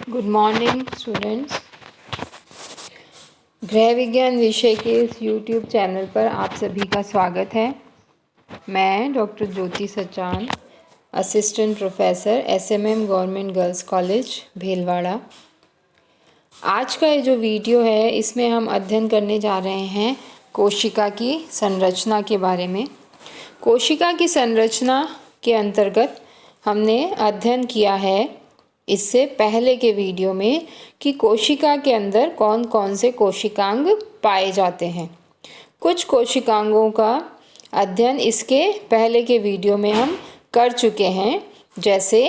Good morning students. गृह विज्ञान विषय के इस यूट्यूब चैनल पर आप सभी का स्वागत है। मैं doctor Jyoti Sachan, assistant professor SMM government girls college Bhilwara. आज का ये जो वीडियो है इसमें हम अध्ययन करने जा रहे हैं कोशिका की संरचना के बारे में। कोशिका की संरचना के अंतर्गत हमने अध्ययन किया है इससे पहले के वीडियो में कि कोशिका के अंदर कौन कौन से कोशिकांग पाए जाते हैं। कुछ कोशिकांगों का अध्ययन इसके पहले के वीडियो में हम कर चुके हैं, जैसे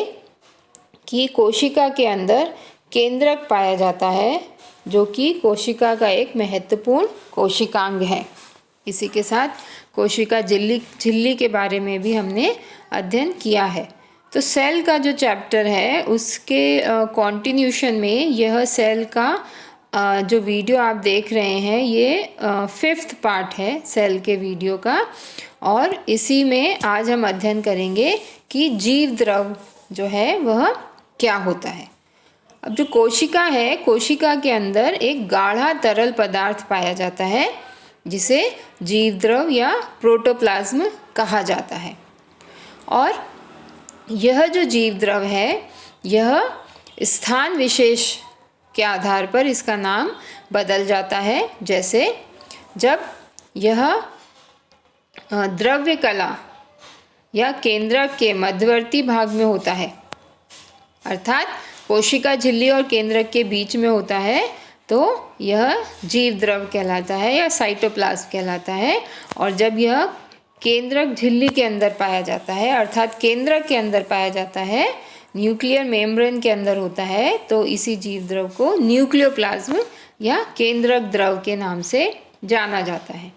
कि कोशिका के अंदर केंद्रक पाया जाता है जो कि कोशिका का एक महत्वपूर्ण कोशिकांग है। इसी के साथ कोशिका झिल्ली के बारे में भी हमने अध्ययन किया है। तो सेल का जो चैप्टर है उसके कॉन्टिन्यूशन में यह सेल का जो वीडियो आप देख रहे हैं ये 5th पार्ट है सेल के वीडियो का, और इसी में आज हम अध्ययन करेंगे कि जीव द्रव जो है वह क्या होता है। अब जो कोशिका है, कोशिका के अंदर एक गाढ़ा तरल पदार्थ पाया जाता है जिसे जीव द्रव या प्रोटोप्लाज्म कहा जाता है। और यह जो जीव द्रव है यह स्थान विशेष के आधार पर इसका नाम बदल जाता है। जैसे जब यह द्रव्य कला या केंद्रक के मध्यवर्ती भाग में होता है, अर्थात कोशिका झिल्ली और केंद्रक के बीच में होता है, तो यह जीव द्रव कहलाता है या साइटोप्लाज्म कहलाता है। और जब यह केंद्रक झिल्ली के अंदर पाया जाता है, अर्थात केंद्रक के अंदर पाया जाता है, न्यूक्लियर मेम्ब्रेन के अंदर होता है, तो इसी जीव द्रव को न्यूक्लियोप्लाज्म या केंद्रक द्रव के नाम से जाना जाता है।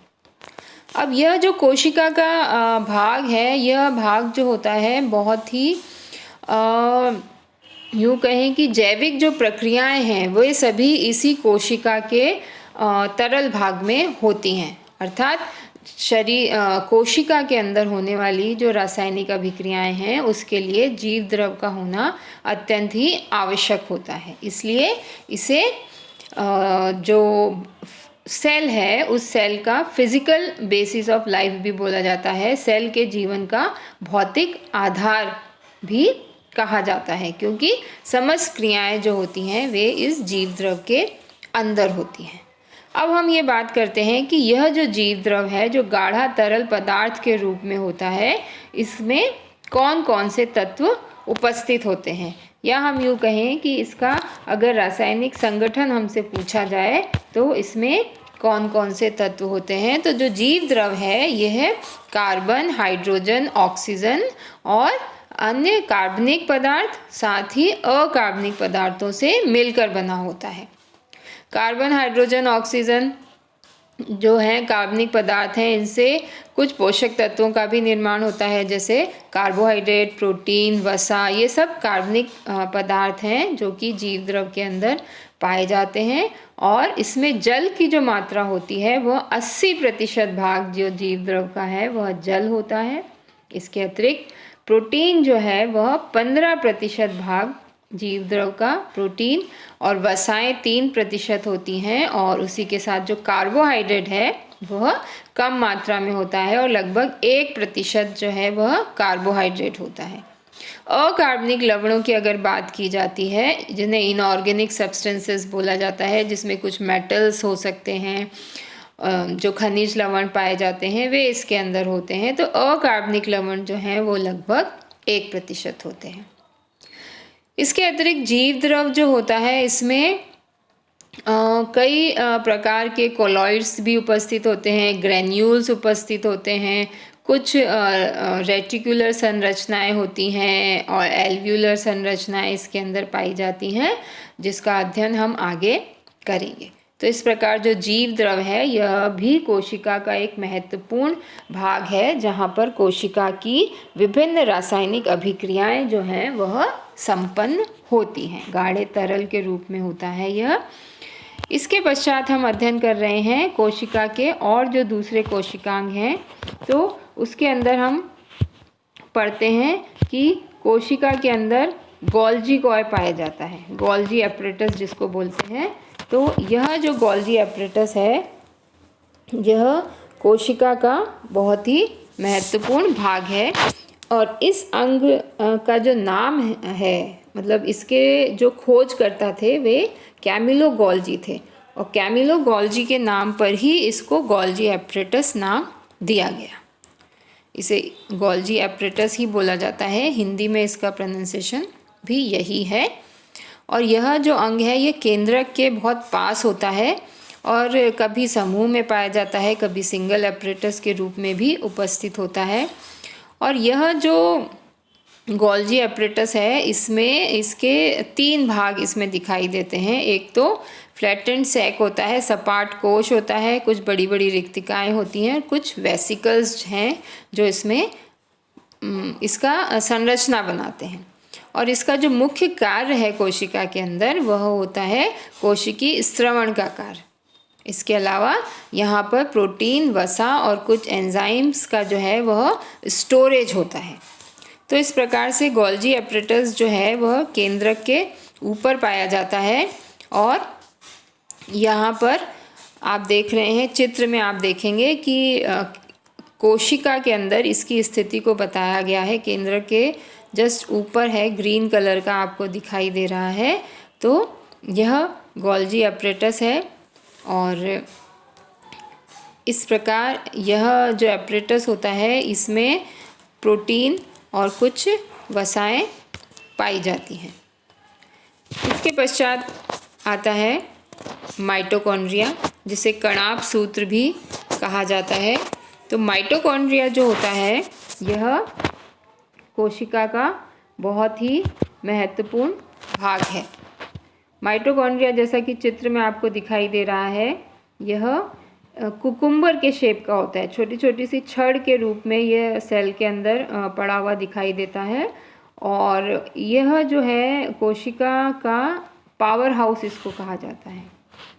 अब यह जो कोशिका का भाग है, यह भाग जो होता है बहुत ही यूँ कहें कि जैविक जो प्रक्रियाएं हैं वे सभी इसी कोशिका के तरल भाग में होती हैं। अर्थात कोशिका के अंदर होने वाली जो रासायनिक अभिक्रियाएं हैं उसके लिए जीव द्रव का होना अत्यंत ही आवश्यक होता है। इसलिए इसे जो सेल है उस सेल का फिजिकल बेसिस ऑफ लाइफ भी बोला जाता है, सेल के जीवन का भौतिक आधार भी कहा जाता है, क्योंकि समस्त क्रियाएं जो होती हैं वे इस जीव द्रव के अंदर होती हैं। अब हम ये बात करते हैं कि यह जो जीव द्रव है जो गाढ़ा तरल पदार्थ के रूप में होता है, इसमें कौन कौन से तत्व उपस्थित होते हैं, या हम यूँ कहें कि इसका अगर रासायनिक संगठन हमसे पूछा जाए तो इसमें कौन कौन से तत्व होते हैं। तो जो जीव द्रव है यह कार्बन, हाइड्रोजन, ऑक्सीजन और अन्य कार्बनिक पदार्थ साथ ही अकार्बनिक पदार्थों से मिलकर बना होता है। कार्बन, हाइड्रोजन, ऑक्सीजन जो है कार्बनिक पदार्थ हैं, इनसे कुछ पोषक तत्वों का भी निर्माण होता है, जैसे कार्बोहाइड्रेट, प्रोटीन, वसा, ये सब कार्बनिक पदार्थ हैं जो कि जीव द्रव के अंदर पाए जाते हैं। और इसमें जल की जो मात्रा होती है वह 80% भाग जो जीव द्रव का है वह जल होता है। इसके अतिरिक्त प्रोटीन जो है वह 15% भाग जीव द्रव का प्रोटीन, और वसाएं 3% होती हैं, और उसी के साथ जो कार्बोहाइड्रेट है वह कम मात्रा में होता है और लगभग 1% जो है वह कार्बोहाइड्रेट होता है। अकार्बनिक लवणों की अगर बात की जाती है, जिन्हें इनऑर्गेनिक सब्सटेंसेस बोला जाता है, जिसमें कुछ मेटल्स हो सकते हैं, जो खनिज लवण पाए जाते हैं वे इसके अंदर होते हैं, तो अकार्बनिक लवण जो हैं वो लगभग 1% होते हैं। इसके अतिरिक्त जीव द्रव जो होता है इसमें कई प्रकार के कोलॉइड्स भी उपस्थित होते हैं, ग्रेन्यूल्स उपस्थित होते हैं, कुछ रेटिकुलर संरचनाएं होती हैं और एल्व्यूलर संरचनाएं इसके अंदर पाई जाती हैं, जिसका अध्ययन हम आगे करेंगे। तो इस प्रकार जो जीव द्रव है यह भी कोशिका का एक महत्वपूर्ण भाग है, जहाँ पर कोशिका की विभिन्न रासायनिक अभिक्रियाएं जो हैं वह संपन्न होती हैं। गाढ़े तरल के रूप में होता है यह। इसके पश्चात हम अध्ययन कर रहे हैं कोशिका के और जो दूसरे कोशिकांग हैं, तो उसके अंदर हम पढ़ते हैं कि कोशिका के अंदर गोल्जी कॉय पाया जाता है, गोल्जी एपरेटस जिसको बोलते हैं। तो यह जो गोल्जी एपरेटस है यह कोशिका का बहुत ही महत्वपूर्ण भाग है। और इस अंग का जो नाम है, मतलब इसके जो खोजकर्ता थे वे कैमिलो गोल्जी थे, और कैमिलो गोल्जी के नाम पर ही इसको गोल्जी एपरेटस नाम दिया गया। इसे गोल्जी एपरेटस ही बोला जाता है, हिंदी में इसका प्रोनाउंसिएशन भी यही है। और यह जो अंग है ये केंद्रक के बहुत पास होता है और कभी समूह में पाया जाता है, कभी सिंगल एपरेटस के रूप में भी उपस्थित होता है। और यह जो गोल्जी एपरेटस है इसमें इसके 3 भाग इसमें दिखाई देते हैं। एक तो फ्लैटेंड सैक होता है, सपाट कोश होता है, कुछ बड़ी बड़ी रिक्तिकाएँ होती हैं, कुछ वेसिकल्स हैं जो इसमें इसका संरचना बनाते हैं। और इसका जो मुख्य कार्य है कोशिका के अंदर वह होता है कोशिकीय स्रवण का कार्य। इसके अलावा यहाँ पर प्रोटीन, वसा और कुछ एंजाइम्स का जो है वह स्टोरेज होता है। तो इस प्रकार से गोल्जी एपरेटस जो है वह केंद्रक के ऊपर पाया जाता है। और यहाँ पर आप देख रहे हैं, चित्र में आप देखेंगे कि कोशिका के अंदर इसकी स्थिति को बताया गया है। केंद्र के जस्ट ऊपर है, ग्रीन कलर का आपको दिखाई दे रहा है। तो यह गोल्जी एपरेटस है। और इस प्रकार यह जो एपरेटस होता है इसमें प्रोटीन और कुछ वसाएं पाई जाती हैं। इसके पश्चात आता है माइटोकॉन्ड्रिया, जिसे कणाभ सूत्र भी कहा जाता है। तो माइटोकॉन्ड्रिया जो होता है यह कोशिका का बहुत ही महत्वपूर्ण भाग है। माइटोकॉन्ड्रिया जैसा कि चित्र में आपको दिखाई दे रहा है, यह कुकुम्बर के शेप का होता है। छोटी छोटी सी छड़ के रूप में यह सेल के अंदर पड़ा हुआ दिखाई देता है। और यह जो है कोशिका का पावर हाउस इसको कहा जाता है,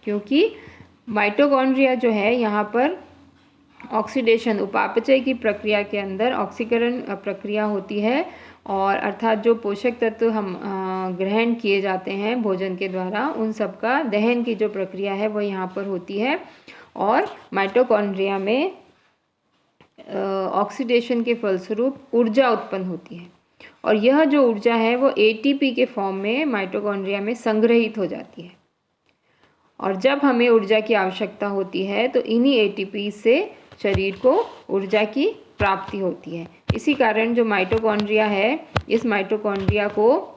क्योंकि माइटोकॉन्ड्रिया जो है यहाँ पर ऑक्सीडेशन, उपापचय की प्रक्रिया के अंदर ऑक्सीकरण प्रक्रिया होती है। और अर्थात जो पोषक तत्व हम ग्रहण किए जाते हैं भोजन के द्वारा, उन सब का दहन की जो प्रक्रिया है वो यहाँ पर होती है। और माइटोकॉन्ड्रिया में ऑक्सीडेशन के फलस्वरूप ऊर्जा उत्पन्न होती है। और यह जो ऊर्जा है वो एटीपी के फॉर्म में माइटोकॉन्ड्रिया में संग्रहित हो जाती है। और जब हमें ऊर्जा की आवश्यकता होती है तो इन्हीं एटीपी से शरीर को ऊर्जा की प्राप्ति होती है। इसी कारण जो माइटोकॉन्ड्रिया है, इस माइटोकॉन्ड्रिया को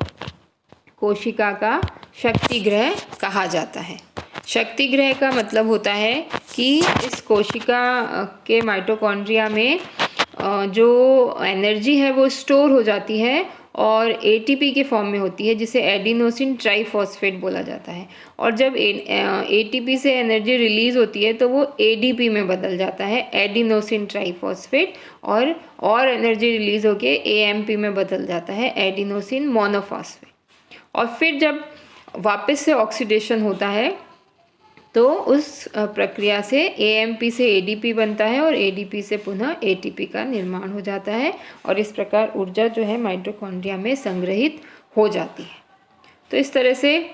कोशिका का शक्तिगृह कहा जाता है। शक्तिगृह का मतलब होता है कि इस कोशिका के माइटोकॉन्ड्रिया में जो एनर्जी है वो स्टोर हो जाती है और एटीपी के फॉर्म में होती है, जिसे एडिनोसिन ट्राइफॉस्फेट बोला जाता है। और जब एटीपी से एनर्जी रिलीज़ होती है तो वो एडीपी में बदल जाता है, एडिनोसिन ट्राइफॉस्फेट, और एनर्जी रिलीज़ होके एएमपी में बदल जाता है, एडिनोसिन मोनोफॉस्फेट। और फिर जब वापस से ऑक्सीडेशन होता है तो उस प्रक्रिया से एएमपी से एडीपी बनता है और एडीपी से पुनः एटीपी का निर्माण हो जाता है। और इस प्रकार ऊर्जा जो है माइटोकॉन्ड्रिया में संग्रहित हो जाती है। तो इस तरह से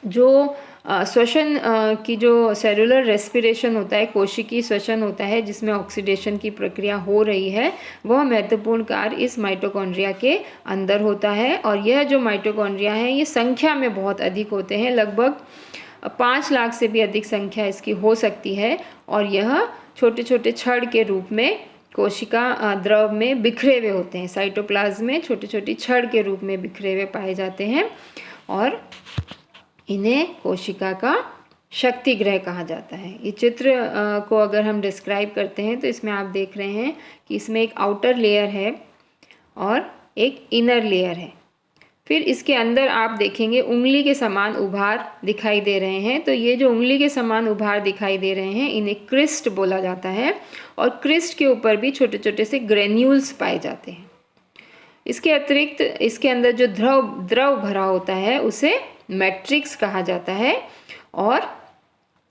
जो श्वसन की जो सेलुलर रेस्पिरेशन होता है, कोशिकीय श्वसन होता है जिसमें ऑक्सीडेशन की प्रक्रिया हो रही है, वह महत्वपूर्ण कार्य इस माइटोकॉन्ड्रिया के अंदर होता है। और यह जो माइटोकॉन्ड्रिया है ये संख्या में बहुत अधिक होते हैं, लगभग 5 लाख से भी अधिक संख्या इसकी हो सकती है। और यह छोटे छोटे छड़ के रूप में कोशिका द्रव में बिखरे हुए होते हैं, साइटोप्लाज्म में छोटी छोटी छड़ के रूप में बिखरे हुए पाए जाते हैं। और इन्हें कोशिका का शक्तिगृह कहा जाता है। ये चित्र को अगर हम डिस्क्राइब करते हैं तो इसमें आप देख रहे हैं कि इसमें एक आउटर लेयर है और एक इनर लेयर है। फिर इसके अंदर आप देखेंगे उंगली के समान उभार दिखाई दे रहे हैं। तो ये जो उंगली के समान उभार दिखाई दे रहे हैं इन्हें क्रिस्ट बोला जाता है। और क्रिस्ट के ऊपर भी छोटे छोटे से ग्रेन्यूल्स पाए जाते हैं। इसके अतिरिक्त इसके अंदर जो द्रव भरा होता है उसे मैट्रिक्स कहा जाता है। और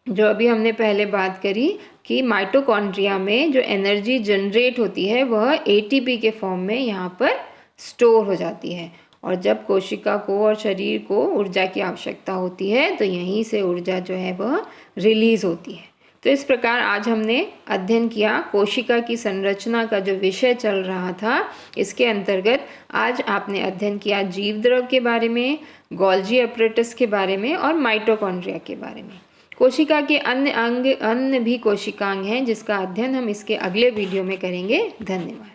जो अभी हमने पहले बात करी कि माइटोकॉन्ड्रिया में जो एनर्जी जनरेट होती है वह एटीपी के फॉर्म में यहाँ पर स्टोर हो जाती है। और जब कोशिका को और शरीर को ऊर्जा की आवश्यकता होती है तो यहीं से ऊर्जा जो है वह रिलीज़ होती है। तो इस प्रकार आज हमने अध्ययन किया कोशिका की संरचना का जो विषय चल रहा था। इसके अंतर्गत आज आपने अध्ययन किया जीव द्रव के बारे में, गोल्जी अपरेटस के बारे में और माइटोकॉन्ड्रिया के बारे में। कोशिका के अन्य भी कोशिकांग हैं जिसका अध्ययन हम इसके अगले वीडियो में करेंगे। धन्यवाद।